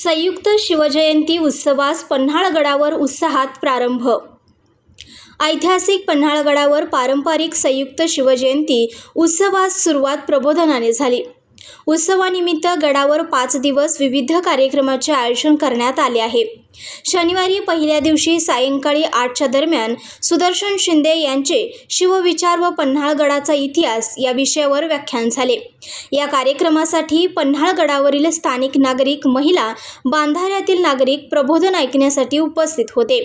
संयुक्त शिवजयंती उत्सवास पन्हाळगडावर उत्साहात प्रारंभ। ऐतिहासिक पन्हाळगडावर पारंपरिक संयुक्त शिवजयंती उत्सवास सुरुवात प्रबोधनाने झाली। उत्सवानिमित्त गडावर 5 दिवस विविध कार्यक्रमाचे आयोजन करण्यात आले आहे। शनिवारी पहिल्या दिवशी सायंकाळी 8च्या दरम्यान सुदर्शन शिंदे यांचे शिवविचार व पन्हाळगडाचा इतिहास या विषयावर व्याख्यान झाले। या कार्यक्रमासाठी पन्हाळगडावरील स्थानिक नागरिक, महिला, बांधाऱ्यातील नागरिक प्रबोधन ऐकण्यासाठी उपस्थित होते।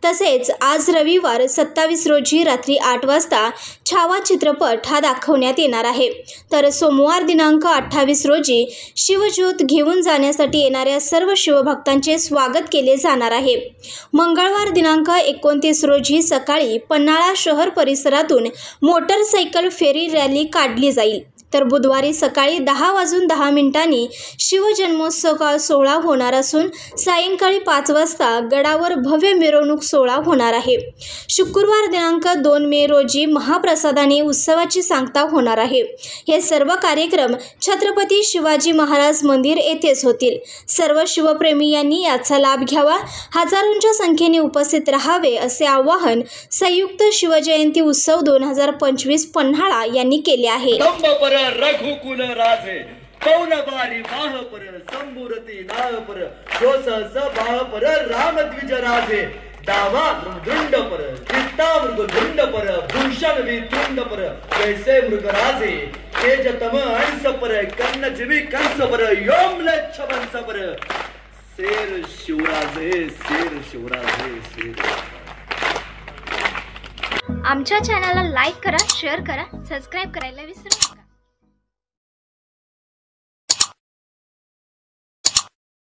तसेच आज रविवार 27 रोजी रात्री 8 वाजता छावा चित्रपट हा दाखवण्यात येणार आहे। तर सोमवार दिनांक 28 रोजी शिवज्योत घेऊन जाण्यासाठी येणाऱ्या सर्व शिवभक्तांचे स्वागत केले जाणार आहे। मंगळवार दिनांक 29 रोजी सकाळी पन्हाळा शहर परिसरातून मोटरसायकल फेरी रॅली काढली जाईल। तर बुधवारी सकाळी 10:10 शिवजन्मोत्सव सोहळा होणार असून सायंकाळी 5 वाजता गडावर भव्य मिरवणूक सोहळा होणार आहे। शुक्रवार दिनांक 2 मे रोजी महाप्रसादाने उत्सवाची सांगता होणार आहे। हे सर्व कार्यक्रम छत्रपती शिवाजी महाराज मंदिर येथेच होतील। सर्व शिवप्रेमी यांनी याचा लाभ घ्यावा, हजारोंच्या संख्येने उपस्थित राहावे असे आवाहन संयुक्त शिवजयंती उत्सव 2025 पन्हाळा यांनी केले आहे। रघुकुल राजे पौन बारी बाह पर संबुरती नाह पर जो सहस बाह पर राम द्विज राजे दावा मृदुंड पर चित्ता मृगुंड पर भूषण वितुंड पर जैसे मृग राजे तेजतम अंश पर कर्ण जीवी कंस पर योमलेच्छ वंश पर शेर शिवराजे शेर शिवराजे शेर। आमच्या चॅनलला लाईक करा, शेअर करा, सबस्क्राइब करायला विसरू नका।